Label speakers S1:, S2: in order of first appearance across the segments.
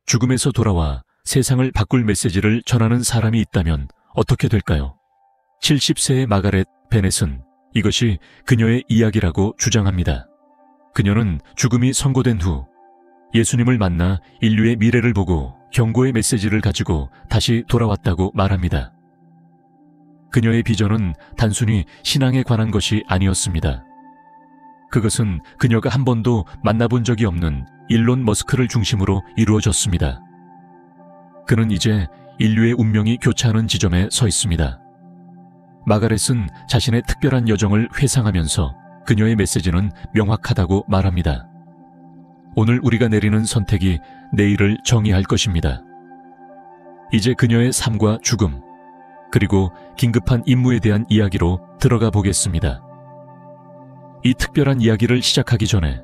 S1: 죽음에서 돌아와 세상을 바꿀 메시지를 전하는 사람이 있다면 어떻게 될까요? 70세의 마가렛 베넷은 이것이 그녀의 이야기라고 주장합니다. 그녀는 죽음이 선고된 후 예수님을 만나 인류의 미래를 보고 경고의 메시지를 가지고 다시 돌아왔다고 말합니다. 그녀의 비전은 단순히 신앙에 관한 것이 아니었습니다. 그것은 그녀가 한 번도 만나본 적이 없는 일론 머스크를 중심으로 이루어졌습니다. 그는 이제 인류의 운명이 교차하는 지점에 서 있습니다. 마가렛은 자신의 특별한 여정을 회상하면서 그녀의 메시지는 명확하다고 말합니다. 오늘 우리가 내리는 선택이 내일을 정의할 것입니다. 이제 그녀의 삶과 죽음, 그리고 긴급한 임무에 대한 이야기로 들어가 보겠습니다. 이 특별한 이야기를 시작하기 전에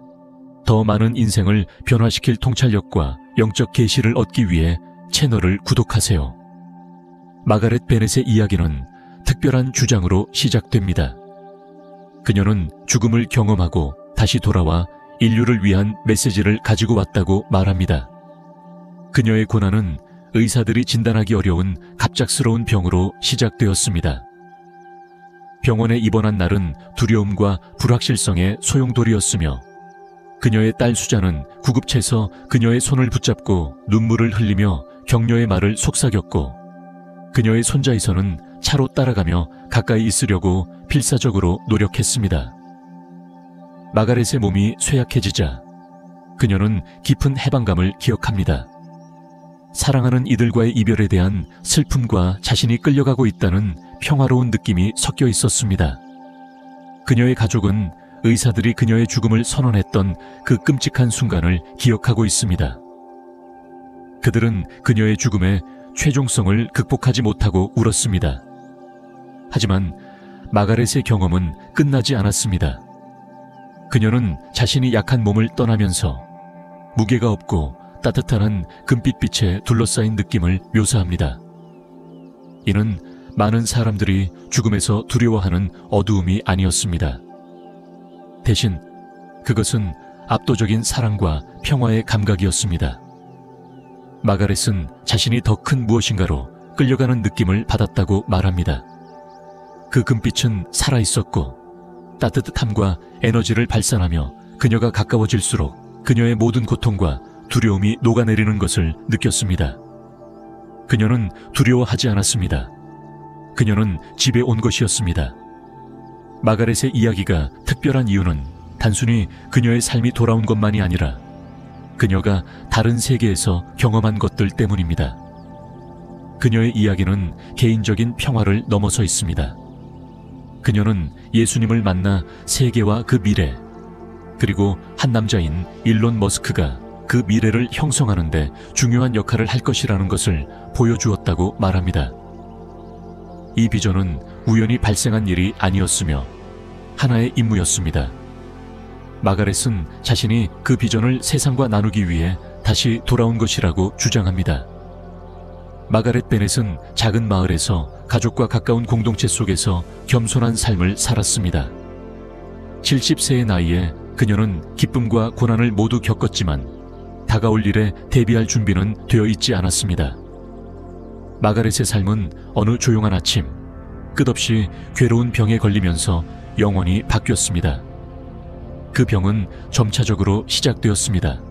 S1: 더 많은 인생을 변화시킬 통찰력과 영적 계시를 얻기 위해 채널을 구독하세요. 마가렛 베넷의 이야기는 특별한 주장으로 시작됩니다. 그녀는 죽음을 경험하고 다시 돌아와 인류를 위한 메시지를 가지고 왔다고 말합니다. 그녀의 고난은 의사들이 진단하기 어려운 갑작스러운 병으로 시작되었습니다. 병원에 입원한 날은 두려움과 불확실성의 소용돌이였으며 그녀의 딸 수자는 구급차에서 그녀의 손을 붙잡고 눈물을 흘리며 격려의 말을 속삭였고 그녀의 손자이서는 차로 따라가며 가까이 있으려고 필사적으로 노력했습니다. 마가렛의 몸이 쇠약해지자 그녀는 깊은 해방감을 기억합니다. 사랑하는 이들과의 이별에 대한 슬픔과 자신이 끌려가고 있다는 평화로운 느낌이 섞여 있었습니다. 그녀의 가족은 의사들이 그녀의 죽음을 선언했던 그 끔찍한 순간을 기억하고 있습니다. 그들은 그녀의 죽음에 최종성을 극복하지 못하고 울었습니다. 하지만 마가렛의 경험은 끝나지 않았습니다. 그녀는 자신이 약한 몸을 떠나면서 무게가 없고 따뜻한 금빛빛에 둘러싸인 느낌을 묘사합니다. 이는 많은 사람들이 죽음에서 두려워하는 어두움이 아니었습니다. 대신 그것은 압도적인 사랑과 평화의 감각이었습니다. 마가렛은 자신이 더 큰 무엇인가로 끌려가는 느낌을 받았다고 말합니다. 그 금빛은 살아있었고 따뜻함과 에너지를 발산하며 그녀가 가까워질수록 그녀의 모든 고통과 두려움이 녹아내리는 것을 느꼈습니다. 그녀는 두려워하지 않았습니다. 그녀는 집에 온 것이었습니다. 마가렛의 이야기가 특별한 이유는 단순히 그녀의 삶이 돌아온 것만이 아니라 그녀가 다른 세계에서 경험한 것들 때문입니다. 그녀의 이야기는 개인적인 평화를 넘어서 있습니다. 그녀는 예수님을 만나 세계와 그 미래, 그리고 한 남자인 일론 머스크가 그 미래를 형성하는 데 중요한 역할을 할 것이라는 것을 보여주었다고 말합니다. 이 비전은 우연히 발생한 일이 아니었으며 하나의 임무였습니다. 마가렛은 자신이 그 비전을 세상과 나누기 위해 다시 돌아온 것이라고 주장합니다. 마가렛 베넷은 작은 마을에서 가족과 가까운 공동체 속에서 겸손한 삶을 살았습니다. 70세의 나이에 그녀는 기쁨과 고난을 모두 겪었지만 다가올 일에 대비할 준비는 되어 있지 않았습니다. 마가렛의 삶은 어느 조용한 아침 끝없이 괴로운 병에 걸리면서 영원히 바뀌었습니다. 그 병은 점차적으로 시작되었습니다.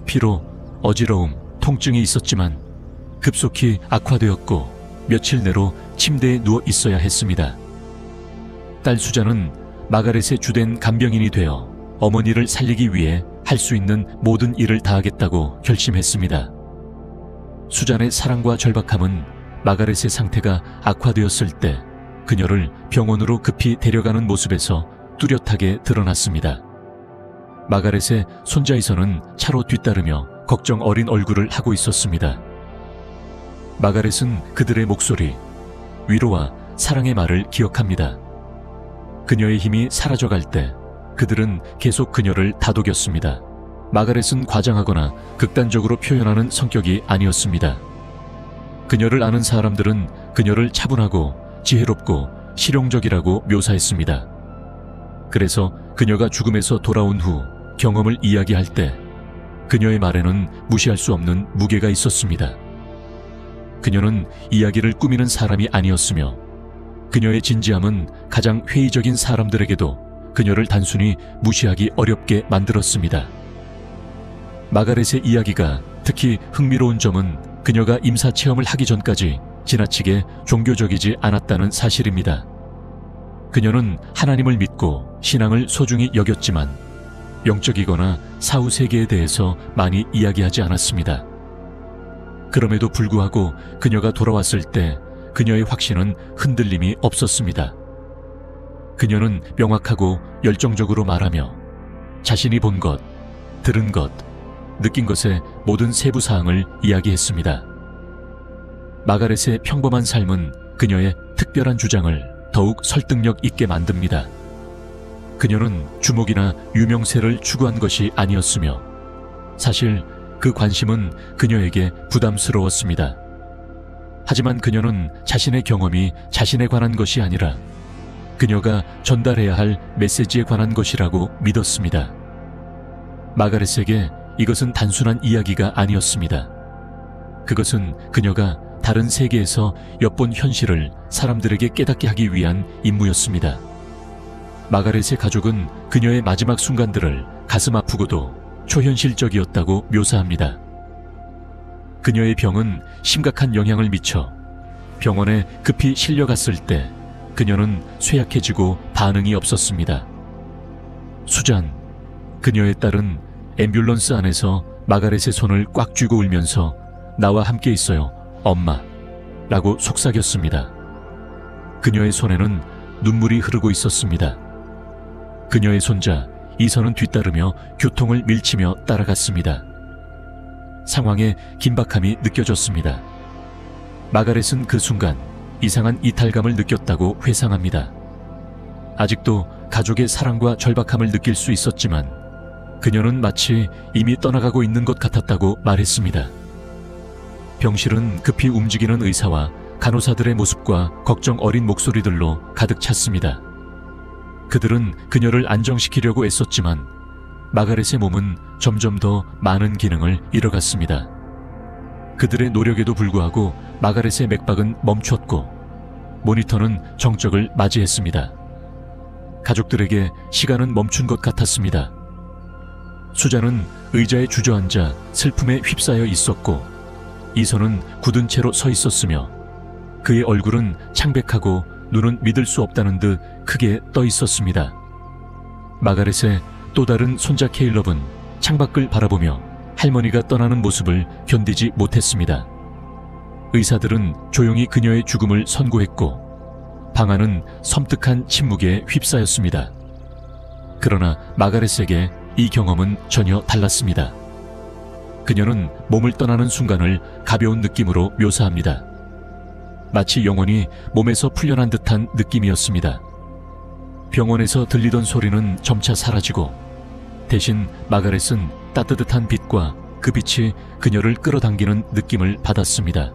S1: 피로, 어지러움, 통증이 있었지만 급속히 악화되었고 며칠 내로 침대에 누워 있어야 했습니다. 딸 수자는 마가렛의 주된 간병인이 되어 어머니를 살리기 위해 할 수 있는 모든 일을 다하겠다고 결심했습니다. 수잔의 사랑과 절박함은 마가렛의 상태가 악화되었을 때 그녀를 병원으로 급히 데려가는 모습에서 뚜렷하게 드러났습니다. 마가렛의 손자이서는 차로 뒤따르며 걱정 어린 얼굴을 하고 있었습니다. 마가렛은 그들의 목소리, 위로와 사랑의 말을 기억합니다. 그녀의 힘이 사라져갈 때 그들은 계속 그녀를 다독였습니다. 마가렛은 과장하거나 극단적으로 표현하는 성격이 아니었습니다. 그녀를 아는 사람들은 그녀를 차분하고 지혜롭고 실용적이라고 묘사했습니다. 그래서 그녀가 죽음에서 돌아온 후 경험을 이야기할 때 그녀의 말에는 무시할 수 없는 무게가 있었습니다. 그녀는 이야기를 꾸미는 사람이 아니었으며 그녀의 진지함은 가장 회의적인 사람들에게도 그녀를 단순히 무시하기 어렵게 만들었습니다. 마가렛의 이야기가 특히 흥미로운 점은 그녀가 임사 체험을 하기 전까지 지나치게 종교적이지 않았다는 사실입니다. 그녀는 하나님을 믿고 신앙을 소중히 여겼지만 영적이거나 사후 세계에 대해서 많이 이야기하지 않았습니다. 그럼에도 불구하고 그녀가 돌아왔을 때 그녀의 확신은 흔들림이 없었습니다. 그녀는 명확하고 열정적으로 말하며 자신이 본 것, 들은 것, 느낀 것의 모든 세부 사항을 이야기했습니다. 마가렛의 평범한 삶은 그녀의 특별한 주장을 더욱 설득력 있게 만듭니다. 그녀는 주목이나 유명세를 추구한 것이 아니었으며 사실 그 관심은 그녀에게 부담스러웠습니다. 하지만 그녀는 자신의 경험이 자신에 관한 것이 아니라 그녀가 전달해야 할 메시지에 관한 것이라고 믿었습니다. 마가렛에게 이것은 단순한 이야기가 아니었습니다. 그것은 그녀가 다른 세계에서 엿본 현실을 사람들에게 깨닫게 하기 위한 임무였습니다. 마가렛의 가족은 그녀의 마지막 순간들을 가슴 아프고도 초현실적이었다고 묘사합니다. 그녀의 병은 심각한 영향을 미쳐 병원에 급히 실려갔을 때 그녀는 쇠약해지고 반응이 없었습니다. 수잔, 그녀의 딸은 앰뷸런스 안에서 마가렛의 손을 꽉 쥐고 울면서 나와 함께 있어요, 엄마 라고 속삭였습니다. 그녀의 손에는 눈물이 흐르고 있었습니다. 그녀의 손자 이선은 뒤따르며 교통을 밀치며 따라갔습니다. 상황에 긴박함이 느껴졌습니다. 마가렛은 그 순간 이상한 이탈감을 느꼈다고 회상합니다. 아직도 가족의 사랑과 절박함을 느낄 수 있었지만 그녀는 마치 이미 떠나가고 있는 것 같았다고 말했습니다. 병실은 급히 움직이는 의사와 간호사들의 모습과 걱정 어린 목소리들로 가득 찼습니다. 그들은 그녀를 안정시키려고 애썼지만 마가렛의 몸은 점점 더 많은 기능을 잃어갔습니다. 그들의 노력에도 불구하고 마가렛의 맥박은 멈췄고 모니터는 정적을 맞이했습니다. 가족들에게 시간은 멈춘 것 같았습니다. 수잔은 의자에 주저앉아 슬픔에 휩싸여 있었고 이선은 굳은 채로 서 있었으며 그의 얼굴은 창백하고 눈은 믿을 수 없다는 듯 크게 떠 있었습니다. 마가렛의 또 다른 손자 케일럽은 창밖을 바라보며 할머니가 떠나는 모습을 견디지 못했습니다. 의사들은 조용히 그녀의 죽음을 선고했고 방 안은 섬뜩한 침묵에 휩싸였습니다. 그러나 마가렛에게 이 경험은 전혀 달랐습니다. 그녀는 몸을 떠나는 순간을 가벼운 느낌으로 묘사합니다. 마치 영혼이 몸에서 풀려난 듯한 느낌이었습니다. 병원에서 들리던 소리는 점차 사라지고 대신 마가렛은 따뜻한 빛과 그 빛이 그녀를 끌어당기는 느낌을 받았습니다.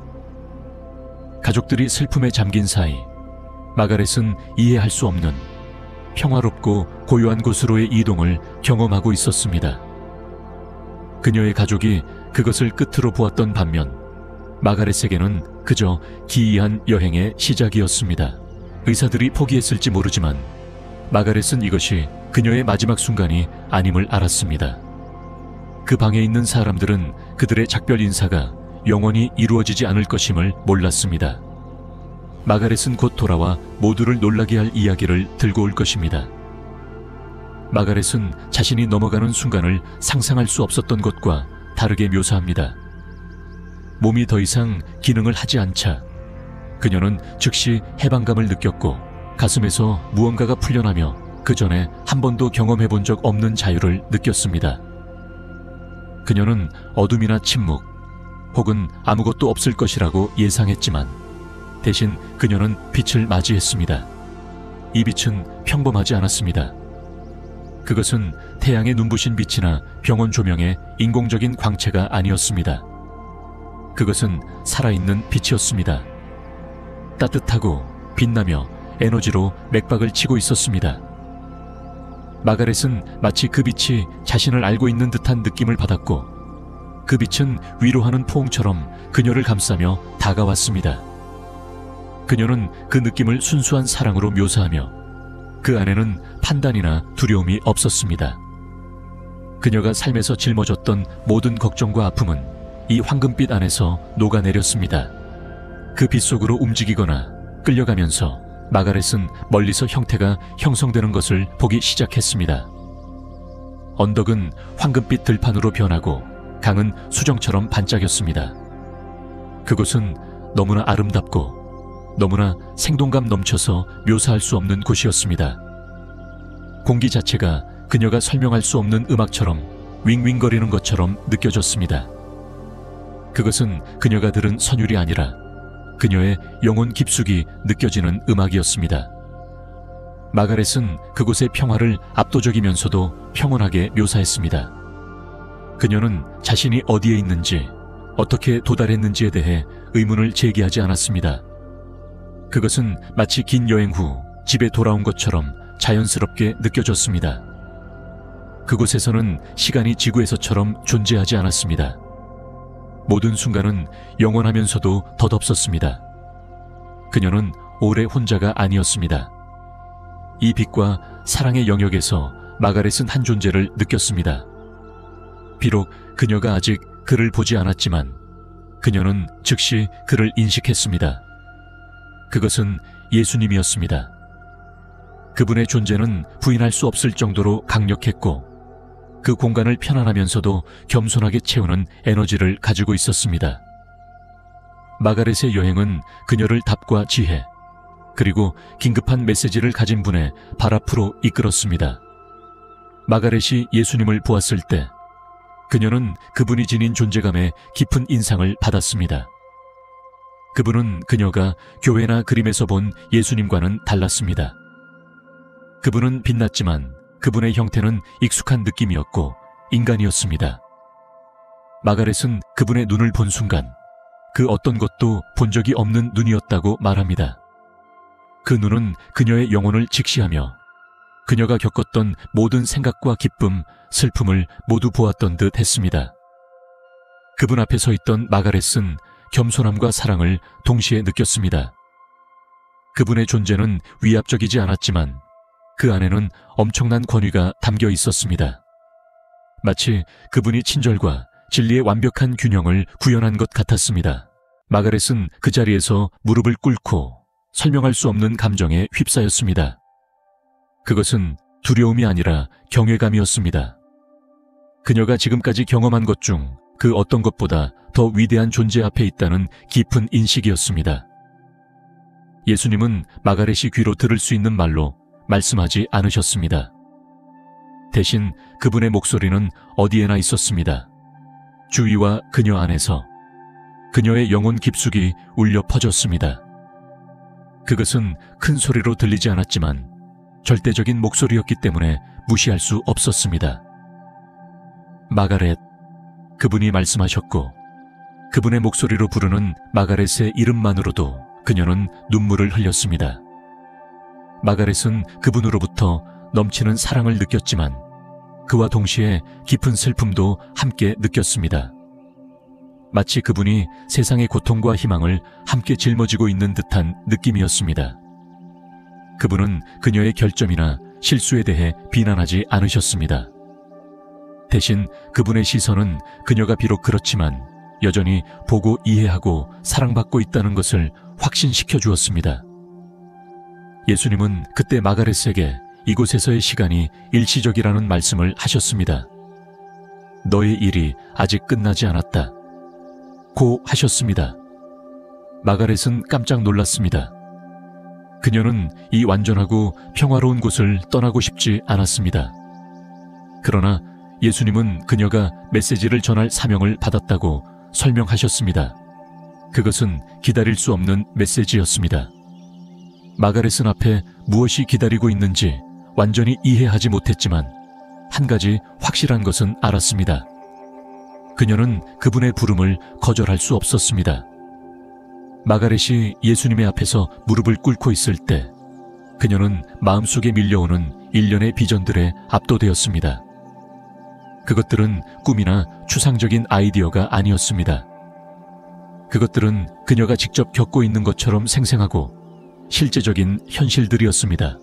S1: 가족들이 슬픔에 잠긴 사이 마가렛은 이해할 수 없는 평화롭고 고요한 곳으로의 이동을 경험하고 있었습니다. 그녀의 가족이 그것을 끝으로 보았던 반면 마가렛에게는 그저 기이한 여행의 시작이었습니다. 의사들이 포기했을지 모르지만 마가렛은 이것이 그녀의 마지막 순간이 아님을 알았습니다. 그 방에 있는 사람들은 그들의 작별 인사가 영원히 이루어지지 않을 것임을 몰랐습니다. 마가렛은 곧 돌아와 모두를 놀라게 할 이야기를 들고 올 것입니다. 마가렛은 자신이 넘어가는 순간을 상상할 수 없었던 것과 다르게 묘사합니다. 몸이 더 이상 기능을 하지 않자 그녀는 즉시 해방감을 느꼈고 가슴에서 무언가가 풀려나며 그 전에 한 번도 경험해 본 적 없는 자유를 느꼈습니다. 그녀는 어둠이나 침묵 혹은 아무것도 없을 것이라고 예상했지만 대신 그녀는 빛을 맞이했습니다. 이 빛은 평범하지 않았습니다. 그것은 태양의 눈부신 빛이나 병원 조명의 인공적인 광채가 아니었습니다. 그것은 살아있는 빛이었습니다. 따뜻하고 빛나며 에너지로 맥박을 치고 있었습니다. 마가렛은 마치 그 빛이 자신을 알고 있는 듯한 느낌을 받았고 그 빛은 위로하는 포옹처럼 그녀를 감싸며 다가왔습니다. 그녀는 그 느낌을 순수한 사랑으로 묘사하며 그 안에는 판단이나 두려움이 없었습니다. 그녀가 삶에서 짊어졌던 모든 걱정과 아픔은 이 황금빛 안에서 녹아내렸습니다. 그 빛 속으로 움직이거나 끌려가면서 마가렛은 멀리서 형태가 형성되는 것을 보기 시작했습니다. 언덕은 황금빛 들판으로 변하고 강은 수정처럼 반짝였습니다. 그곳은 너무나 아름답고 너무나 생동감 넘쳐서 묘사할 수 없는 곳이었습니다. 공기 자체가 그녀가 설명할 수 없는 음악처럼 윙윙거리는 것처럼 느껴졌습니다. 그것은 그녀가 들은 선율이 아니라 그녀의 영혼 깊숙이 느껴지는 음악이었습니다. 마가렛은 그곳의 평화를 압도적이면서도 평온하게 묘사했습니다. 그녀는 자신이 어디에 있는지, 어떻게 도달했는지에 대해 의문을 제기하지 않았습니다. 그것은 마치 긴 여행 후 집에 돌아온 것처럼 자연스럽게 느껴졌습니다. 그곳에서는 시간이 지구에서처럼 존재하지 않았습니다. 모든 순간은 영원하면서도 덧없었습니다. 그녀는 오래 혼자가 아니었습니다. 이 빛과 사랑의 영역에서 마가렛은 한 존재를 느꼈습니다. 비록 그녀가 아직 그를 보지 않았지만 그녀는 즉시 그를 인식했습니다. 그것은 예수님이었습니다. 그분의 존재는 부인할 수 없을 정도로 강력했고 그 공간을 편안하면서도 겸손하게 채우는 에너지를 가지고 있었습니다. 마가렛의 여행은 그녀를 답과 지혜, 그리고 긴급한 메시지를 가진 분의 발 앞으로 이끌었습니다. 마가렛이 예수님을 보았을 때 그녀는 그분이 지닌 존재감에 깊은 인상을 받았습니다. 그분은 그녀가 교회나 그림에서 본 예수님과는 달랐습니다. 그분은 빛났지만 그분의 형태는 익숙한 느낌이었고 인간이었습니다. 마가렛은 그분의 눈을 본 순간 그 어떤 것도 본 적이 없는 눈이었다고 말합니다. 그 눈은 그녀의 영혼을 직시하며 그녀가 겪었던 모든 생각과 기쁨, 슬픔을 모두 보았던 듯 했습니다. 그분 앞에 서 있던 마가렛은 겸손함과 사랑을 동시에 느꼈습니다. 그분의 존재는 위압적이지 않았지만 그 안에는 엄청난 권위가 담겨 있었습니다. 마치 그분이 친절과 진리의 완벽한 균형을 구현한 것 같았습니다. 마가렛은 그 자리에서 무릎을 꿇고 설명할 수 없는 감정에 휩싸였습니다. 그것은 두려움이 아니라 경외감이었습니다. 그녀가 지금까지 경험한 것 중 그 어떤 것보다 더 위대한 존재 앞에 있다는 깊은 인식이었습니다. 예수님은 마가렛이 귀로 들을 수 있는 말로 말씀하지 않으셨습니다. 대신 그분의 목소리는 어디에나 있었습니다. 주위와 그녀 안에서 그녀의 영혼 깊숙이 울려 퍼졌습니다. 그것은 큰 소리로 들리지 않았지만 절대적인 목소리였기 때문에 무시할 수 없었습니다. 마가렛, 그분이 말씀하셨고 그분의 목소리로 부르는 마가렛의 이름만으로도 그녀는 눈물을 흘렸습니다. 마가렛은 그분으로부터 넘치는 사랑을 느꼈지만 그와 동시에 깊은 슬픔도 함께 느꼈습니다. 마치 그분이 세상의 고통과 희망을 함께 짊어지고 있는 듯한 느낌이었습니다. 그분은 그녀의 결점이나 실수에 대해 비난하지 않으셨습니다. 대신 그분의 시선은 그녀가 비록 그렇지만 여전히 보고 이해하고 사랑받고 있다는 것을 확신시켜 주었습니다. 예수님은 그때 마가렛에게 이곳에서의 시간이 일시적이라는 말씀을 하셨습니다. 너의 일이 아직 끝나지 않았다. 고 하셨습니다. 마가렛은 깜짝 놀랐습니다. 그녀는 이 완전하고 평화로운 곳을 떠나고 싶지 않았습니다. 그러나 예수님은 그녀가 메시지를 전할 사명을 받았다고 설명하셨습니다. 그것은 기다릴 수 없는 메시지였습니다. 마가렛은 앞에 무엇이 기다리고 있는지 완전히 이해하지 못했지만 한 가지 확실한 것은 알았습니다. 그녀는 그분의 부름을 거절할 수 없었습니다. 마가렛이 예수님의 앞에서 무릎을 꿇고 있을 때 그녀는 마음속에 밀려오는 일련의 비전들에 압도되었습니다. 그것들은 꿈이나 추상적인 아이디어가 아니었습니다. 그것들은 그녀가 직접 겪고 있는 것처럼 생생하고 실제적인 현실들이었습니다.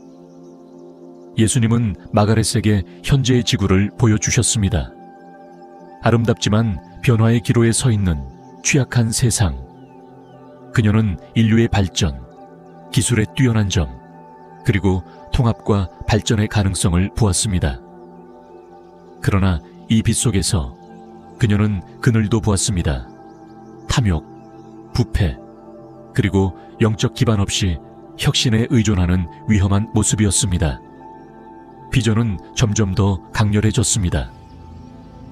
S1: 예수님은 마가렛에게 현재의 지구를 보여주셨습니다. 아름답지만 변화의 기로에 서 있는 취약한 세상. 그녀는 인류의 발전, 기술의 뛰어난 점, 그리고 통합과 발전의 가능성을 보았습니다. 그러나 이 빛 속에서 그녀는 그늘도 보았습니다. 탐욕, 부패, 그리고 영적 기반 없이 혁신에 의존하는 위험한 모습이었습니다. 비전은 점점 더 강렬해졌습니다.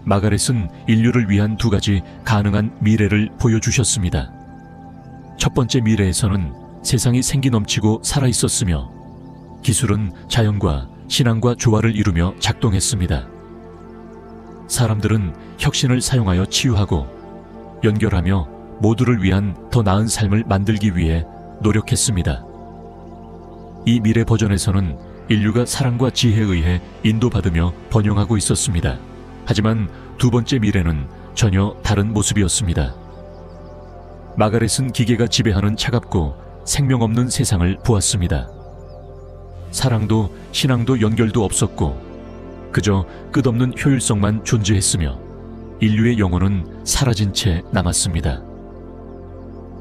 S1: 마가렛은 인류를 위한 두 가지 가능한 미래를 보여주셨습니다. 첫 번째 미래에서는 세상이 생기 넘치고 살아있었으며 기술은 자연과 신앙과 조화를 이루며 작동했습니다. 사람들은 혁신을 사용하여 치유하고 연결하며 모두를 위한 더 나은 삶을 만들기 위해 노력했습니다. 이 미래 버전에서는 인류가 사랑과 지혜에 의해 인도받으며 번영하고 있었습니다. 하지만 두 번째 미래는 전혀 다른 모습이었습니다. 마가렛은 기계가 지배하는 차갑고 생명 없는 세상을 보았습니다. 사랑도 신앙도 연결도 없었고 그저 끝없는 효율성만 존재했으며 인류의 영혼은 사라진 채 남았습니다.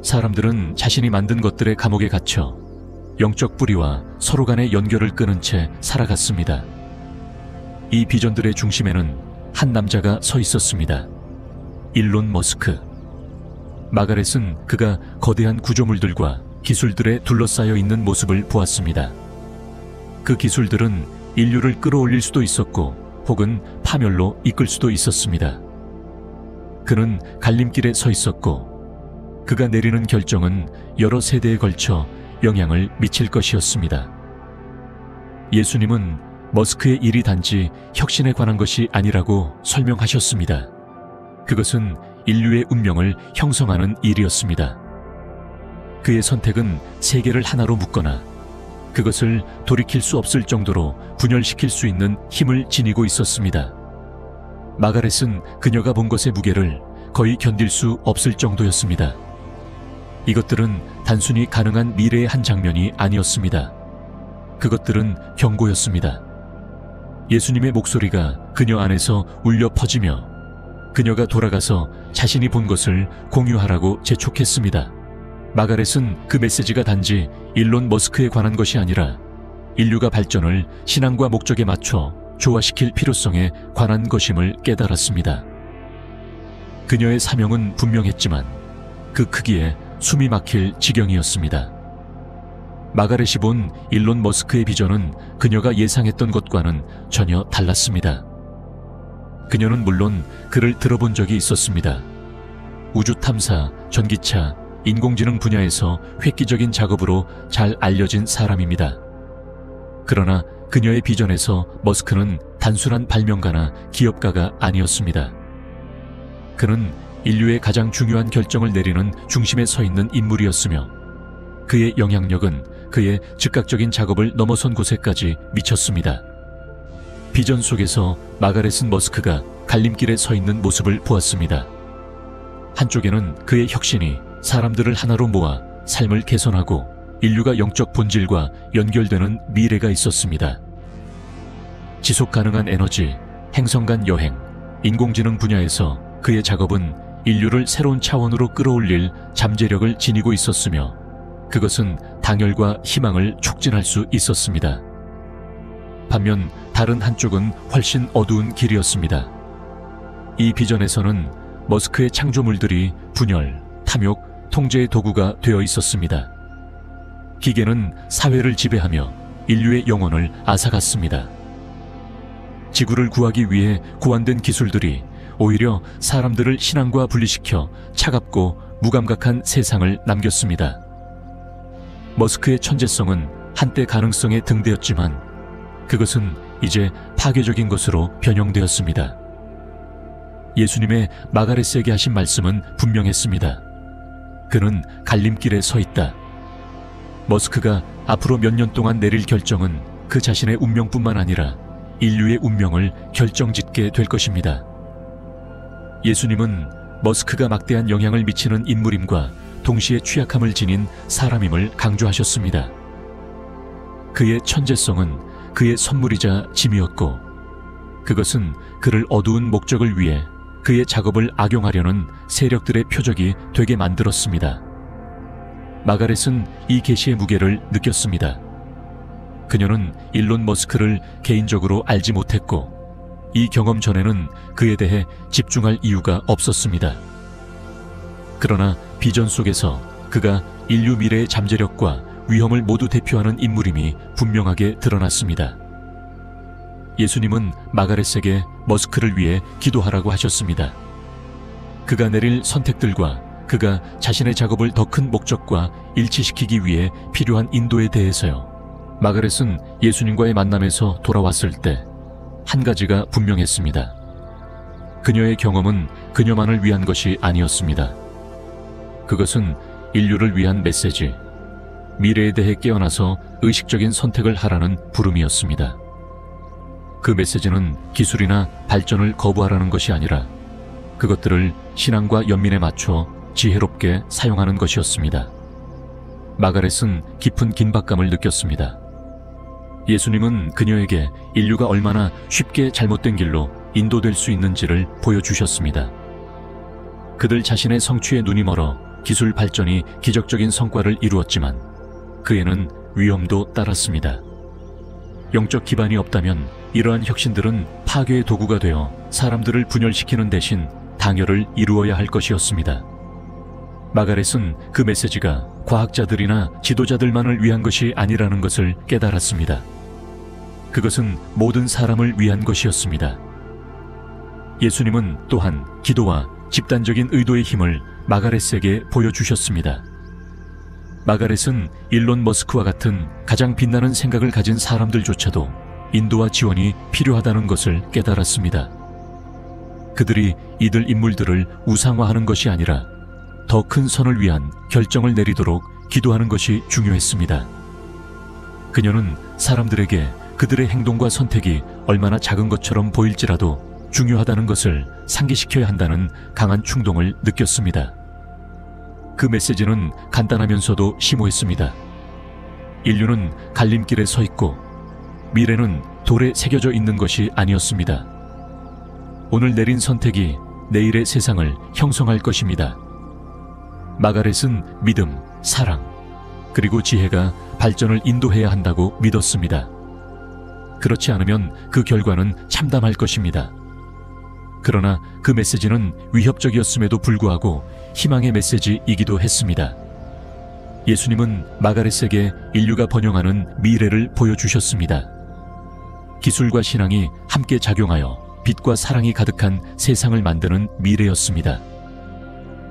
S1: 사람들은 자신이 만든 것들의 감옥에 갇혀 영적 뿌리와 서로 간의 연결을 끊은 채 살아갔습니다. 이 비전들의 중심에는 한 남자가 서 있었습니다. 일론 머스크. 마가렛은 그가 거대한 구조물들과 기술들에 둘러싸여 있는 모습을 보았습니다. 그 기술들은 인류를 끌어올릴 수도 있었고 혹은 파멸로 이끌 수도 있었습니다. 그는 갈림길에 서 있었고 그가 내리는 결정은 여러 세대에 걸쳐 영향을 미칠 것이었습니다. 예수님은 머스크의 일이 단지 혁신에 관한 것이 아니라고 설명하셨습니다. 그것은 인류의 운명을 형성하는 일이었습니다. 그의 선택은 세계를 하나로 묶거나 그것을 돌이킬 수 없을 정도로 분열시킬 수 있는 힘을 지니고 있었습니다. 마가렛은 그녀가 본 것의 무게를 거의 견딜 수 없을 정도였습니다. 이것들은 단순히 가능한 미래의 한 장면이 아니었습니다. 그것들은 경고였습니다. 예수님의 목소리가 그녀 안에서 울려 퍼지며 그녀가 돌아가서 자신이 본 것을 공유하라고 재촉했습니다. 마가렛은 그 메시지가 단지 일론 머스크에 관한 것이 아니라 인류가 발전을 신앙과 목적에 맞춰 조화시킬 필요성에 관한 것임을 깨달았습니다. 그녀의 사명은 분명했지만 그 크기에 숨이 막힐 지경이었습니다. 마가렛이 본 일론 머스크의 비전은 그녀가 예상했던 것과는 전혀 달랐습니다. 그녀는 물론 그를 들어본 적이 있었습니다. 우주 탐사, 전기차, 인공지능 분야에서 획기적인 작업으로 잘 알려진 사람입니다. 그러나 그녀의 비전에서 머스크는 단순한 발명가나 기업가가 아니었습니다. 그는 인류의 가장 중요한 결정을 내리는 중심에 서 있는 인물이었으며 그의 영향력은 그의 즉각적인 작업을 넘어선 곳에까지 미쳤습니다. 비전 속에서 마가렛은 머스크가 갈림길에 서 있는 모습을 보았습니다. 한쪽에는 그의 혁신이 사람들을 하나로 모아 삶을 개선하고 인류가 영적 본질과 연결되는 미래가 있었습니다. 지속 가능한 에너지, 행성 간 여행, 인공지능 분야에서 그의 작업은 인류를 새로운 차원으로 끌어올릴 잠재력을 지니고 있었으며 그것은 당열과 희망을 촉진할 수 있었습니다. 반면 다른 한쪽은 훨씬 어두운 길이었습니다. 이 비전에서는 머스크의 창조물들이 분열, 탐욕, 통제의 도구가 되어 있었습니다. 기계는 사회를 지배하며 인류의 영혼을 앗아갔습니다. 지구를 구하기 위해 고안된 기술들이 오히려 사람들을 신앙과 분리시켜 차갑고 무감각한 세상을 남겼습니다. 머스크의 천재성은 한때 가능성의 등대였지만 그것은 이제 파괴적인 것으로 변형되었습니다. 예수님의 마가렛에게 하신 말씀은 분명했습니다. 그는 갈림길에 서 있다. 머스크가 앞으로 몇 년 동안 내릴 결정은 그 자신의 운명뿐만 아니라 인류의 운명을 결정짓게 될 것입니다. 예수님은 머스크가 막대한 영향을 미치는 인물임과 동시에 취약함을 지닌 사람임을 강조하셨습니다. 그의 천재성은 그의 선물이자 짐이었고, 그것은 그를 어두운 목적을 위해 그의 작업을 악용하려는 세력들의 표적이 되게 만들었습니다. 마가렛은 이 계시의 무게를 느꼈습니다. 그녀는 일론 머스크를 개인적으로 알지 못했고, 이 경험 전에는 그에 대해 집중할 이유가 없었습니다. 그러나 비전 속에서 그가 인류 미래의 잠재력과 위험을 모두 대표하는 인물임이 분명하게 드러났습니다. 예수님은 마가렛에게 머스크를 위해 기도하라고 하셨습니다. 그가 내릴 선택들과 그가 자신의 작업을 더 큰 목적과 일치시키기 위해 필요한 인도에 대해서요. 마가렛은 예수님과의 만남에서 돌아왔을 때 한 가지가 분명했습니다. 그녀의 경험은 그녀만을 위한 것이 아니었습니다. 그것은 인류를 위한 메시지, 미래에 대해 깨어나서 의식적인 선택을 하라는 부름이었습니다. 그 메시지는 기술이나 발전을 거부하라는 것이 아니라 그것들을 신앙과 연민에 맞춰 지혜롭게 사용하는 것이었습니다. 마가렛은 깊은 긴박감을 느꼈습니다. 예수님은 그녀에게 인류가 얼마나 쉽게 잘못된 길로 인도될 수 있는지를 보여주셨습니다. 그들 자신의 성취에 눈이 멀어 기술 발전이 기적적인 성과를 이루었지만 그 애는 위험도 따랐습니다. 영적 기반이 없다면 이러한 혁신들은 파괴의 도구가 되어 사람들을 분열시키는 대신 당열을 이루어야 할 것이었습니다. 마가렛은 그 메시지가 과학자들이나 지도자들만을 위한 것이 아니라는 것을 깨달았습니다. 그것은 모든 사람을 위한 것이었습니다. 예수님은 또한 기도와 집단적인 의도의 힘을 마가렛에게 보여주셨습니다. 마가렛은 일론 머스크와 같은 가장 빛나는 생각을 가진 사람들조차도 인도와 지원이 필요하다는 것을 깨달았습니다. 그들이 이들 인물들을 우상화하는 것이 아니라 더 큰 선을 위한 결정을 내리도록 기도하는 것이 중요했습니다. 그녀는 사람들에게 그들의 행동과 선택이 얼마나 작은 것처럼 보일지라도 중요하다는 것을 상기시켜야 한다는 강한 충동을 느꼈습니다. 그 메시지는 간단하면서도 심오했습니다. 인류는 갈림길에 서 있고 미래는 돌에 새겨져 있는 것이 아니었습니다. 오늘 내린 선택이 내일의 세상을 형성할 것입니다. 마가렛은 믿음, 사랑, 그리고 지혜가 발전을 인도해야 한다고 믿었습니다. 그렇지 않으면 그 결과는 참담할 것입니다. 그러나 그 메시지는 위협적이었음에도 불구하고 희망의 메시지이기도 했습니다. 예수님은 마가렛에게 인류가 번영하는 미래를 보여주셨습니다. 기술과 신앙이 함께 작용하여 빛과 사랑이 가득한 세상을 만드는 미래였습니다.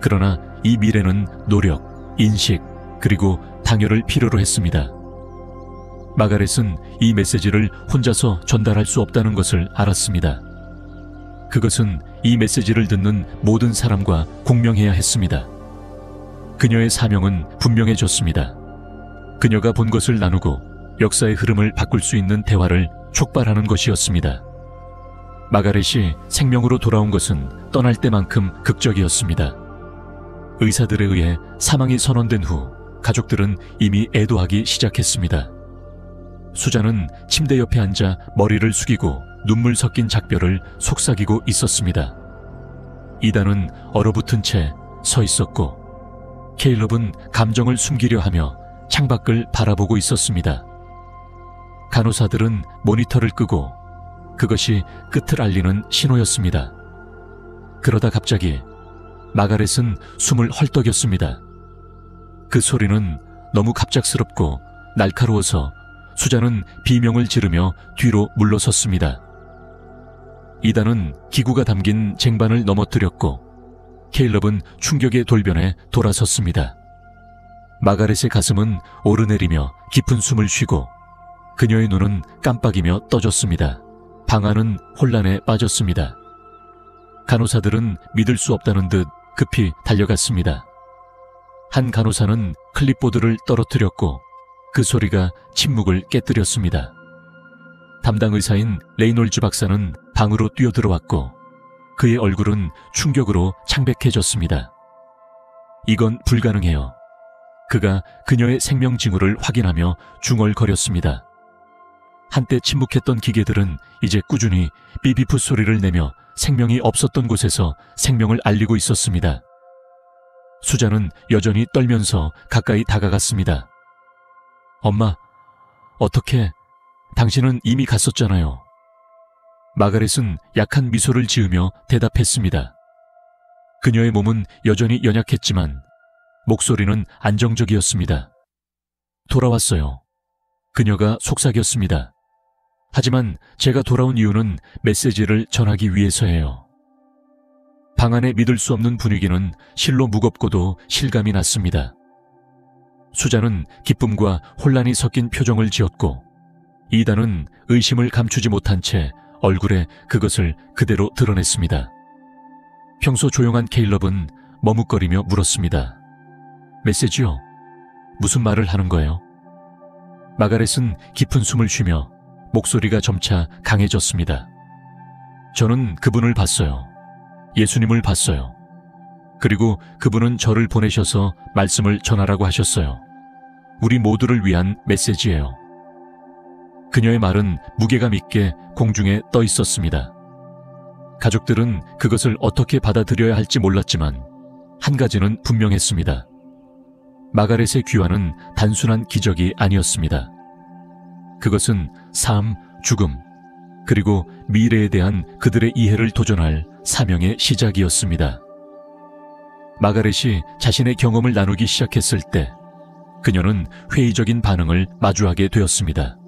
S1: 그러나 이 미래는 노력, 인식, 그리고 당열을 필요로 했습니다. 마가렛은 이 메시지를 혼자서 전달할 수 없다는 것을 알았습니다. 그것은 이 메시지를 듣는 모든 사람과 공명해야 했습니다. 그녀의 사명은 분명해졌습니다. 그녀가 본 것을 나누고 역사의 흐름을 바꿀 수 있는 대화를 촉발하는 것이었습니다. 마가렛이 생명으로 돌아온 것은 떠날 때만큼 극적이었습니다. 의사들에 의해 사망이 선언된 후 가족들은 이미 애도하기 시작했습니다. 수자는 침대 옆에 앉아 머리를 숙이고 눈물 섞인 작별을 속삭이고 있었습니다. 이단은 얼어붙은 채 서 있었고 케일럽은 감정을 숨기려 하며 창밖을 바라보고 있었습니다. 간호사들은 모니터를 끄고 그것이 끝을 알리는 신호였습니다. 그러다 갑자기 마가렛은 숨을 헐떡였습니다. 그 소리는 너무 갑작스럽고 날카로워서 수자는 비명을 지르며 뒤로 물러섰습니다. 이단은 기구가 담긴 쟁반을 넘어뜨렸고 케일럽은 충격의 돌변에 돌아섰습니다. 마가렛의 가슴은 오르내리며 깊은 숨을 쉬고 그녀의 눈은 깜빡이며 떠졌습니다. 방 안은 혼란에 빠졌습니다. 간호사들은 믿을 수 없다는 듯 급히 달려갔습니다. 한 간호사는 클립보드를 떨어뜨렸고 그 소리가 침묵을 깨뜨렸습니다. 담당 의사인 레이놀즈 박사는 방으로 뛰어들어왔고 그의 얼굴은 충격으로 창백해졌습니다. 이건 불가능해요. 그가 그녀의 생명 징후를 확인하며 중얼거렸습니다. 한때 침묵했던 기계들은 이제 꾸준히 삐비프 소리를 내며 생명이 없었던 곳에서 생명을 알리고 있었습니다. 수잔은 여전히 떨면서 가까이 다가갔습니다. 엄마, 어떻게? 당신은 이미 갔었잖아요. 마가렛은 약한 미소를 지으며 대답했습니다. 그녀의 몸은 여전히 연약했지만 목소리는 안정적이었습니다. 돌아왔어요. 그녀가 속삭였습니다. 하지만 제가 돌아온 이유는 메시지를 전하기 위해서예요. 방 안에 믿을 수 없는 분위기는 실로 무겁고도 실감이 났습니다. 수잔은 기쁨과 혼란이 섞인 표정을 지었고 이단은 의심을 감추지 못한 채 얼굴에 그것을 그대로 드러냈습니다. 평소 조용한 케일럽은 머뭇거리며 물었습니다. 메시지요? 무슨 말을 하는 거예요? 마가렛은 깊은 숨을 쉬며 목소리가 점차 강해졌습니다. 저는 그분을 봤어요. 예수님을 봤어요. 그리고 그분은 저를 보내셔서 말씀을 전하라고 하셨어요. 우리 모두를 위한 메시지예요. 그녀의 말은 무게감 있게 공중에 떠 있었습니다. 가족들은 그것을 어떻게 받아들여야 할지 몰랐지만 한 가지는 분명했습니다. 마가렛의 귀환은 단순한 기적이 아니었습니다. 그것은 삶, 죽음, 그리고 미래에 대한 그들의 이해를 도전할 사명의 시작이었습니다. 마가렛이 자신의 경험을 나누기 시작했을 때 그녀는 회의적인 반응을 마주하게 되었습니다.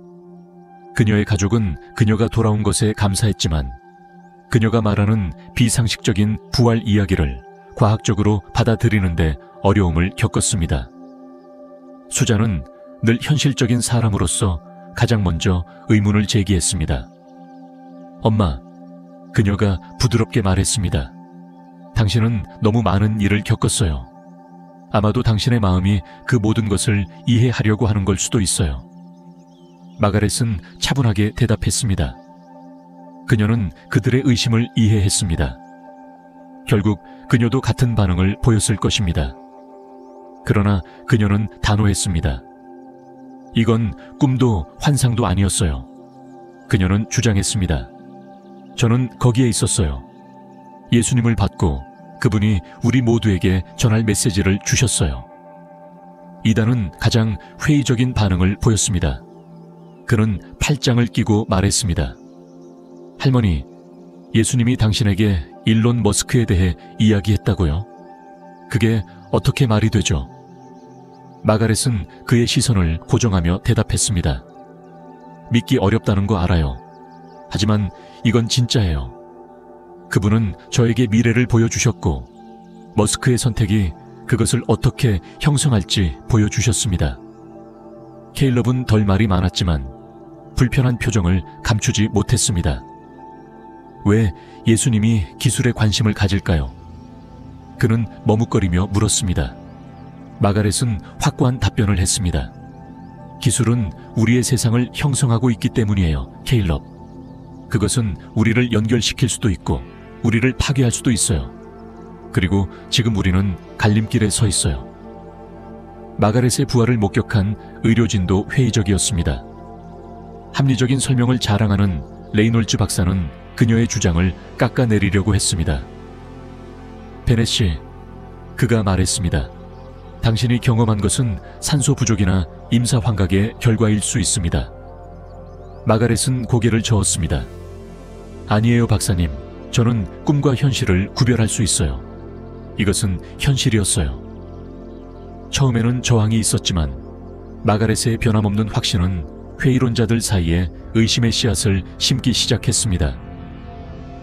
S1: 그녀의 가족은 그녀가 돌아온 것에 감사했지만 그녀가 말하는 비상식적인 부활 이야기를 과학적으로 받아들이는데 어려움을 겪었습니다. 수잔은 늘 현실적인 사람으로서 가장 먼저 의문을 제기했습니다. 엄마, 그녀가 부드럽게 말했습니다. 당신은 너무 많은 일을 겪었어요. 아마도 당신의 마음이 그 모든 것을 이해하려고 하는 걸 수도 있어요. 마가렛은 차분하게 대답했습니다. 그녀는 그들의 의심을 이해했습니다. 결국 그녀도 같은 반응을 보였을 것입니다. 그러나 그녀는 단호했습니다. 이건 꿈도 환상도 아니었어요. 그녀는 주장했습니다. 저는 거기에 있었어요. 예수님을 받고 그분이 우리 모두에게 전할 메시지를 주셨어요. 이단은 가장 회의적인 반응을 보였습니다. 그는 팔짱을 끼고 말했습니다. 할머니, 예수님이 당신에게 일론 머스크에 대해 이야기했다고요? 그게 어떻게 말이 되죠? 마가렛은 그의 시선을 고정하며 대답했습니다. 믿기 어렵다는 거 알아요. 하지만 이건 진짜예요. 그분은 저에게 미래를 보여주셨고 머스크의 선택이 그것을 어떻게 형성할지 보여주셨습니다. 케일럽은 덜 말이 많았지만 불편한 표정을 감추지 못했습니다. 왜 예수님이 기술에 관심을 가질까요? 그는 머뭇거리며 물었습니다. 마가렛은 확고한 답변을 했습니다. 기술은 우리의 세상을 형성하고 있기 때문이에요, 케일럽. 그것은 우리를 연결시킬 수도 있고 우리를 파괴할 수도 있어요. 그리고 지금 우리는 갈림길에 서 있어요. 마가렛의 부활을 목격한 의료진도 회의적이었습니다. 합리적인 설명을 자랑하는 레이놀즈 박사는 그녀의 주장을 깎아내리려고 했습니다. 베넷 씨, 그가 말했습니다. 당신이 경험한 것은 산소 부족이나 임사 환각의 결과일 수 있습니다. 마가렛은 고개를 저었습니다. 아니에요, 박사님. 저는 꿈과 현실을 구별할 수 있어요. 이것은 현실이었어요. 처음에는 저항이 있었지만 마가렛의 변함없는 확신은 회의론자들 사이에 의심의 씨앗을 심기 시작했습니다.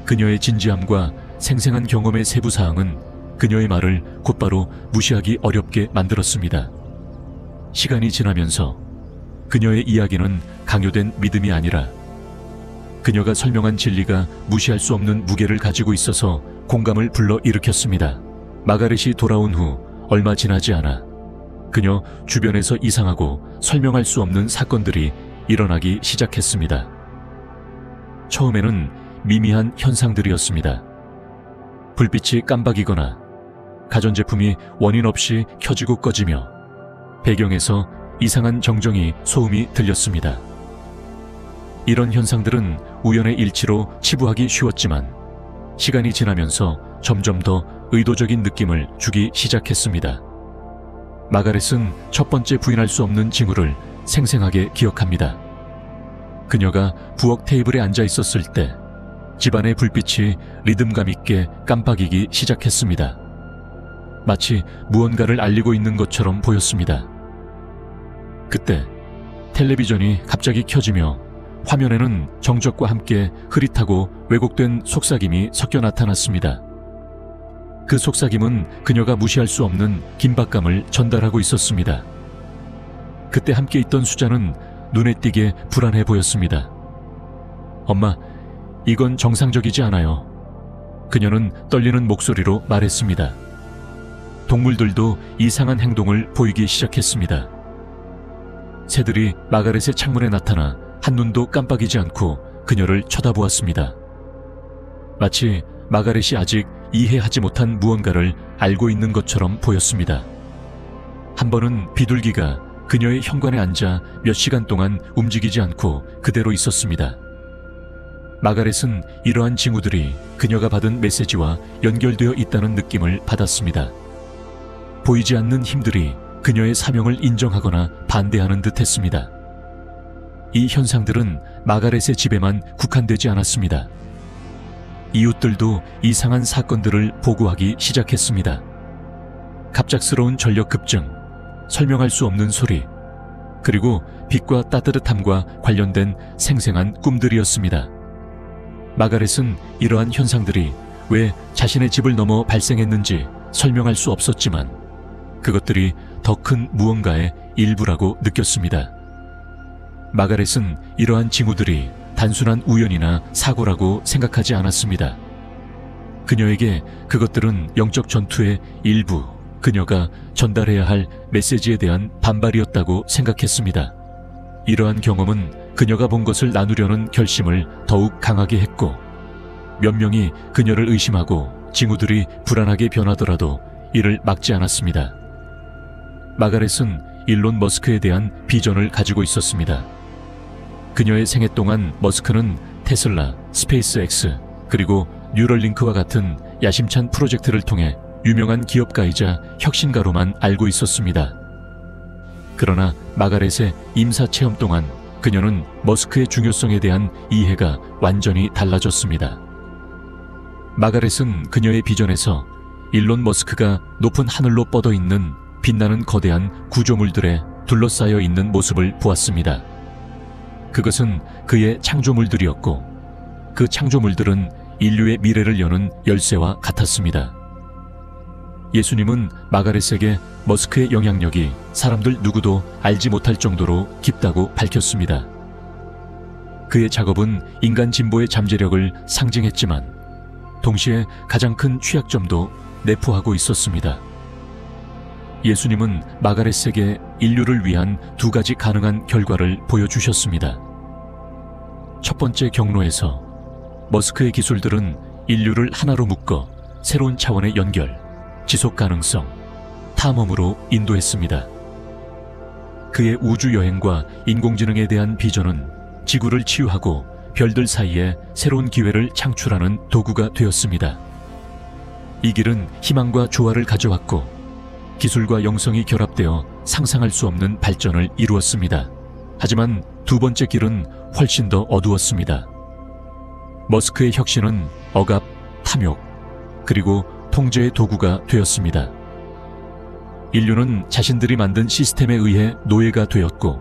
S1: 그녀의 진지함과 생생한 경험의 세부 사항은 그녀의 말을 곧바로 무시하기 어렵게 만들었습니다. 시간이 지나면서 그녀의 이야기는 강요된 믿음이 아니라 그녀가 설명한 진리가 무시할 수 없는 무게를 가지고 있어서 공감을 불러일으켰습니다. 마가렛이 돌아온 후 얼마 지나지 않아 그녀 주변에서 이상하고 설명할 수 없는 사건들이 일어나기 시작했습니다. 처음에는 미미한 현상들이었습니다. 불빛이 깜박이거나 가전제품이 원인 없이 켜지고 꺼지며 배경에서 이상한 정정이 소음이 들렸습니다. 이런 현상들은 우연의 일치로 치부하기 쉬웠지만 시간이 지나면서 점점 더 의도적인 느낌을 주기 시작했습니다. 마가렛은 첫 번째 부인할 수 없는 징후를 생생하게 기억합니다. 그녀가 부엌 테이블에 앉아 있었을 때 집안의 불빛이 리듬감 있게 깜빡이기 시작했습니다. 마치 무언가를 알리고 있는 것처럼 보였습니다. 그때 텔레비전이 갑자기 켜지며 화면에는 정적과 함께 흐릿하고 왜곡된 속삭임이 섞여 나타났습니다. 그 속삭임은 그녀가 무시할 수 없는 긴박감을 전달하고 있었습니다. 그때 함께 있던 수자는 눈에 띄게 불안해 보였습니다. 엄마, 이건 정상적이지 않아요. 그녀는 떨리는 목소리로 말했습니다. 동물들도 이상한 행동을 보이기 시작했습니다. 새들이 마가렛의 창문에 나타나 한눈도 깜빡이지 않고 그녀를 쳐다보았습니다. 마치 마가렛이 아직 이해하지 못한 무언가를 알고 있는 것처럼 보였습니다. 한 번은 비둘기가 그녀의 현관에 앉아 몇 시간 동안 움직이지 않고 그대로 있었습니다. 마가렛은 이러한 징후들이 그녀가 받은 메시지와 연결되어 있다는 느낌을 받았습니다. 보이지 않는 힘들이 그녀의 사명을 인정하거나 반대하는 듯 했습니다. 이 현상들은 마가렛의 집에만 국한되지 않았습니다. 이웃들도 이상한 사건들을 보고하기 시작했습니다. 갑작스러운 전력 급증, 설명할 수 없는 소리, 그리고 빛과 따뜻함과 관련된 생생한 꿈들이었습니다. 마가렛은 이러한 현상들이 왜 자신의 집을 넘어 발생했는지 설명할 수 없었지만 그것들이 더 큰 무언가의 일부라고 느꼈습니다. 마가렛은 이러한 징후들이 단순한 우연이나 사고라고 생각하지 않았습니다. 그녀에게 그것들은 영적 전투의 일부, 그녀가 전달해야 할 메시지에 대한 반발이었다고 생각했습니다. 이러한 경험은 그녀가 본 것을 나누려는 결심을 더욱 강하게 했고, 몇 명이 그녀를 의심하고 징후들이 불안하게 변하더라도 이를 막지 않았습니다. 마가렛은 일론 머스크에 대한 비전을 가지고 있었습니다. 그녀의 생애 동안 머스크는 테슬라, 스페이스X, 그리고 뉴럴링크와 같은 야심찬 프로젝트를 통해 유명한 기업가이자 혁신가로만 알고 있었습니다. 그러나 마가렛의 임사 체험 동안 그녀는 머스크의 중요성에 대한 이해가 완전히 달라졌습니다. 마가렛은 그녀의 비전에서 일론 머스크가 높은 하늘로 뻗어 있는 빛나는 거대한 구조물들에 둘러싸여 있는 모습을 보았습니다. 그것은 그의 창조물들이었고 그 창조물들은 인류의 미래를 여는 열쇠와 같았습니다. 예수님은 마가렛에게 머스크의 영향력이 사람들 누구도 알지 못할 정도로 깊다고 밝혔습니다. 그의 작업은 인간 진보의 잠재력을 상징했지만 동시에 가장 큰 취약점도 내포하고 있었습니다. 예수님은 마가렛에게 인류를 위한 두 가지 가능한 결과를 보여주셨습니다. 첫 번째 경로에서 머스크의 기술들은 인류를 하나로 묶어 새로운 차원의 연결, 지속 가능성, 탐험으로 인도했습니다. 그의 우주여행과 인공지능에 대한 비전은 지구를 치유하고 별들 사이에 새로운 기회를 창출하는 도구가 되었습니다. 이 길은 희망과 조화를 가져왔고 기술과 영성이 결합되어 상상할 수 없는 발전을 이루었습니다. 하지만 두 번째 길은 훨씬 더 어두웠습니다. 머스크의 혁신은 억압, 탐욕, 그리고 통제의 도구가 되었습니다. 인류는 자신들이 만든 시스템에 의해 노예가 되었고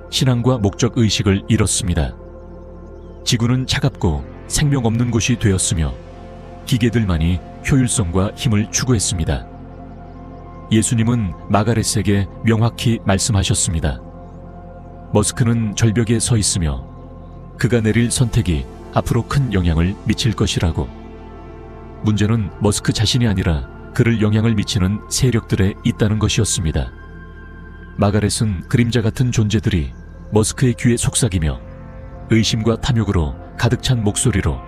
S1: 신앙과 목적 의식을 잃었습니다. 지구는 차갑고 생명 없는 곳이 되었으며 기계들만이 효율성과 힘을 추구했습니다. 예수님은 마가렛에게 명확히 말씀하셨습니다. 머스크는 절벽에 서 있으며 그가 내릴 선택이 앞으로 큰 영향을 미칠 것이라고. 문제는 머스크 자신이 아니라 그를 영향을 미치는 세력들에 있다는 것이었습니다. 마가렛은 그림자 같은 존재들이 머스크의 귀에 속삭이며 의심과 탐욕으로 가득 찬 목소리로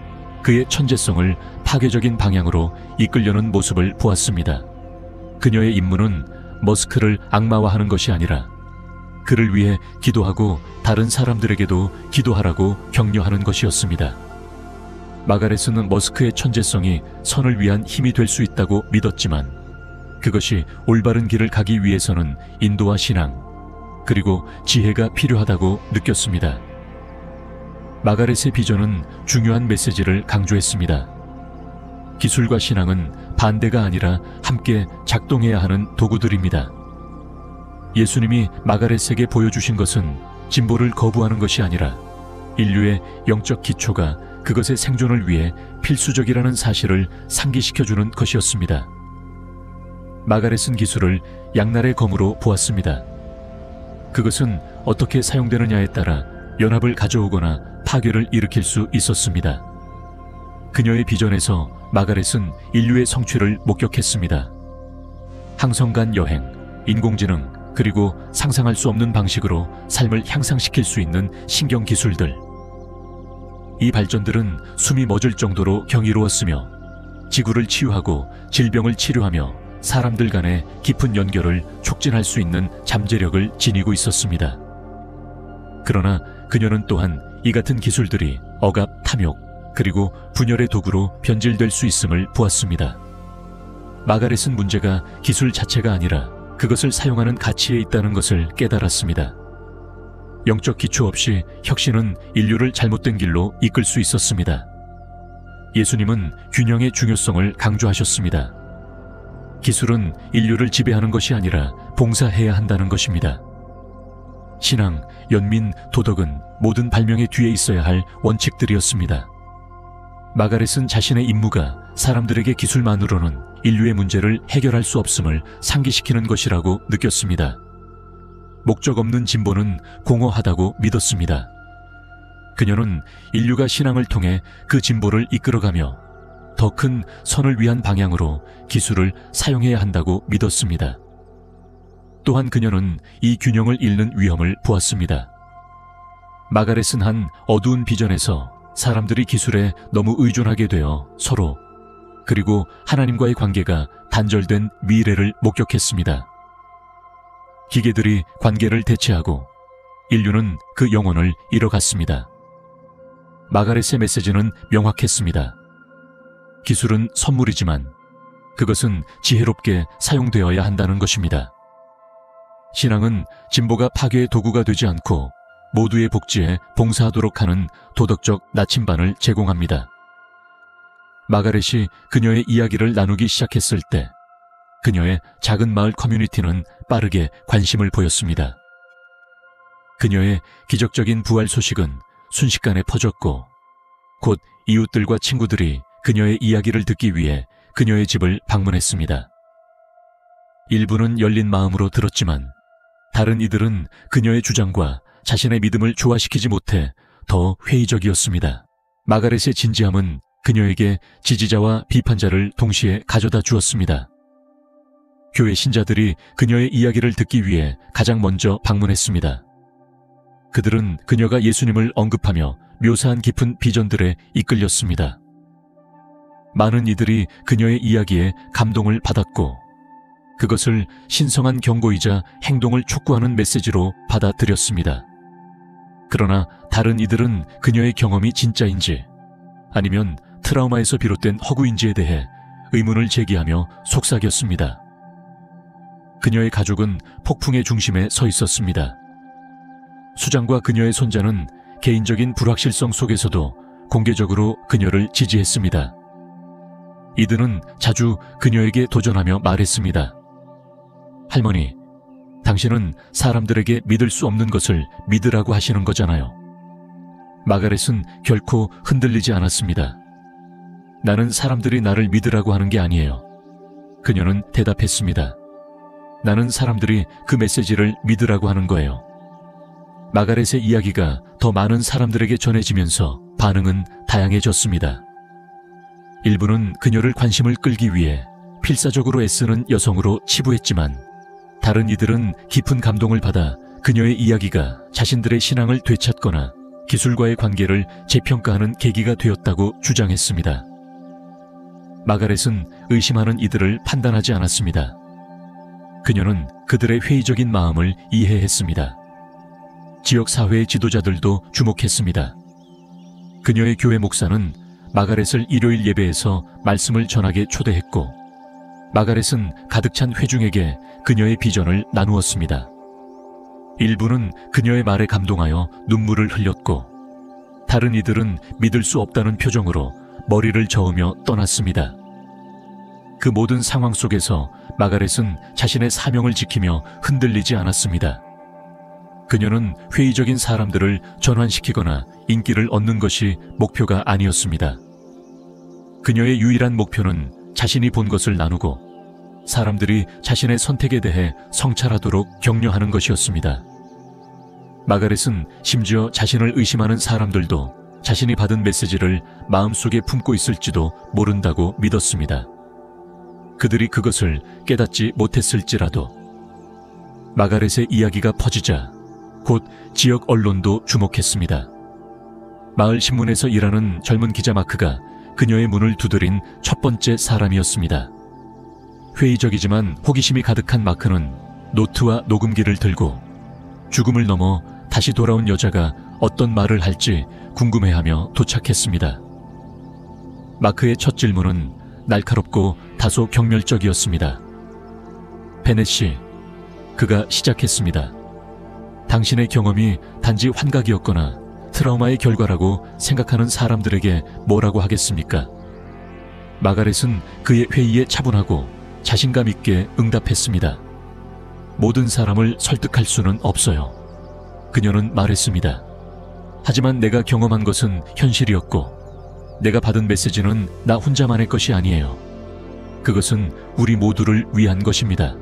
S1: 그의 천재성을 파괴적인 방향으로 이끌려는 모습을 보았습니다. 그녀의 임무는 머스크를 악마화하는 것이 아니라 그를 위해 기도하고 다른 사람들에게도 기도하라고 격려하는 것이었습니다. 마가렛은 머스크의 천재성이 선을 위한 힘이 될 수 있다고 믿었지만 그것이 올바른 길을 가기 위해서는 인도와 신앙, 그리고 지혜가 필요하다고 느꼈습니다. 마가렛의 비전은 중요한 메시지를 강조했습니다. 기술과 신앙은 반대가 아니라 함께 작동해야 하는 도구들입니다. 예수님이 마가렛에게 보여주신 것은 진보를 거부하는 것이 아니라 인류의 영적 기초가 그것의 생존을 위해 필수적이라는 사실을 상기시켜주는 것이었습니다. 마가렛은 기술을 양날의 검으로 보았습니다. 그것은 어떻게 사용되느냐에 따라 연합을 가져오거나 파괴를 일으킬 수 있었습니다. 그녀의 비전에서 마가렛은 인류의 성취를 목격했습니다. 항성간 여행, 인공지능, 그리고 상상할 수 없는 방식으로 삶을 향상시킬 수 있는 신경 기술들. 이 발전들은 숨이 멎을 정도로 경이로웠으며 지구를 치유하고 질병을 치료하며 사람들 간의 깊은 연결을 촉진할 수 있는 잠재력을 지니고 있었습니다. 그러나 그녀는 또한 이 같은 기술들이 억압, 탐욕, 그리고 분열의 도구로 변질될 수 있음을 보았습니다. 마가렛은 문제가 기술 자체가 아니라 그것을 사용하는 가치에 있다는 것을 깨달았습니다. 영적 기초 없이 혁신은 인류를 잘못된 길로 이끌 수 있었습니다. 예수님은 균형의 중요성을 강조하셨습니다. 기술은 인류를 지배하는 것이 아니라 봉사해야 한다는 것입니다. 신앙, 연민, 도덕은 모든 발명의 뒤에 있어야 할 원칙들이었습니다. 마가렛은 자신의 임무가 사람들에게 기술만으로는 인류의 문제를 해결할 수 없음을 상기시키는 것이라고 느꼈습니다. 목적 없는 진보는 공허하다고 믿었습니다. 그녀는 인류가 신앙을 통해 그 진보를 이끌어가며 더 큰 선을 위한 방향으로 기술을 사용해야 한다고 믿었습니다. 또한 그녀는 이 균형을 잃는 위험을 보았습니다. 마가렛은 한 어두운 비전에서 사람들이 기술에 너무 의존하게 되어 서로 그리고 하나님과의 관계가 단절된 미래를 목격했습니다. 기계들이 관계를 대체하고 인류는 그 영혼을 잃어갔습니다. 마가렛의 메시지는 명확했습니다. 기술은 선물이지만 그것은 지혜롭게 사용되어야 한다는 것입니다. 신앙은 진보가 파괴의 도구가 되지 않고 모두의 복지에 봉사하도록 하는 도덕적 나침반을 제공합니다. 마가렛이 그녀의 이야기를 나누기 시작했을 때 그녀의 작은 마을 커뮤니티는 빠르게 관심을 보였습니다. 그녀의 기적적인 부활 소식은 순식간에 퍼졌고 곧 이웃들과 친구들이 그녀의 이야기를 듣기 위해 그녀의 집을 방문했습니다. 일부는 열린 마음으로 들었지만 다른 이들은 그녀의 주장과 자신의 믿음을 조화시키지 못해 더 회의적이었습니다. 마가렛의 진지함은 그녀에게 지지자와 비판자를 동시에 가져다 주었습니다. 교회 신자들이 그녀의 이야기를 듣기 위해 가장 먼저 방문했습니다. 그들은 그녀가 예수님을 언급하며 묘사한 깊은 비전들에 이끌렸습니다. 많은 이들이 그녀의 이야기에 감동을 받았고 그것을 신성한 경고이자 행동을 촉구하는 메시지로 받아들였습니다. 그러나 다른 이들은 그녀의 경험이 진짜인지 아니면 트라우마에서 비롯된 허구인지에 대해 의문을 제기하며 속삭였습니다. 그녀의 가족은 폭풍의 중심에 서 있었습니다. 수장과 그녀의 손자는 개인적인 불확실성 속에서도 공개적으로 그녀를 지지했습니다. 이들은 자주 그녀에게 도전하며 말했습니다. 할머니, 당신은 사람들에게 믿을 수 없는 것을 믿으라고 하시는 거잖아요. 마가렛은 결코 흔들리지 않았습니다. 나는 사람들이 나를 믿으라고 하는 게 아니에요. 그녀는 대답했습니다. 나는 사람들이 그 메시지를 믿으라고 하는 거예요. 마가렛의 이야기가 더 많은 사람들에게 전해지면서 반응은 다양해졌습니다. 일부는 그녀를 관심을 끌기 위해 필사적으로 애쓰는 여성으로 치부했지만 다른 이들은 깊은 감동을 받아 그녀의 이야기가 자신들의 신앙을 되찾거나 기술과의 관계를 재평가하는 계기가 되었다고 주장했습니다. 마가렛은 의심하는 이들을 판단하지 않았습니다. 그녀는 그들의 회의적인 마음을 이해했습니다. 지역 사회의 지도자들도 주목했습니다. 그녀의 교회 목사는 마가렛을 일요일 예배에서 말씀을 전하게 초대했고, 마가렛은 가득 찬 회중에게 그녀의 비전을 나누었습니다. 일부는 그녀의 말에 감동하여 눈물을 흘렸고, 다른 이들은 믿을 수 없다는 표정으로 머리를 저으며 떠났습니다. 그 모든 상황 속에서 마가렛은 자신의 사명을 지키며 흔들리지 않았습니다. 그녀는 회의적인 사람들을 전환시키거나 인기를 얻는 것이 목표가 아니었습니다. 그녀의 유일한 목표는 자신이 본 것을 나누고 사람들이 자신의 선택에 대해 성찰하도록 격려하는 것이었습니다. 마가렛은 심지어 자신을 의심하는 사람들도 자신이 받은 메시지를 마음속에 품고 있을지도 모른다고 믿었습니다. 그들이 그것을 깨닫지 못했을지라도. 마가렛의 이야기가 퍼지자 곧 지역 언론도 주목했습니다. 마을 신문에서 일하는 젊은 기자 마크가 그녀의 문을 두드린 첫 번째 사람이었습니다. 회의적이지만 호기심이 가득한 마크는 노트와 녹음기를 들고 죽음을 넘어 다시 돌아온 여자가 어떤 말을 할지 궁금해하며 도착했습니다. 마크의 첫 질문은 날카롭고 다소 경멸적이었습니다. 베넷 씨, 그가 시작했습니다. 당신의 경험이 단지 환각이었거나 트라우마의 결과라고 생각하는 사람들에게 뭐라고 하겠습니까? 마가렛은 그의 회의에 차분하고 자신감 있게 응답했습니다. 모든 사람을 설득할 수는 없어요. 그녀는 말했습니다. 하지만 내가 경험한 것은 현실이었고 내가 받은 메시지는 나 혼자만의 것이 아니에요. 그것은 우리 모두를 위한 것입니다.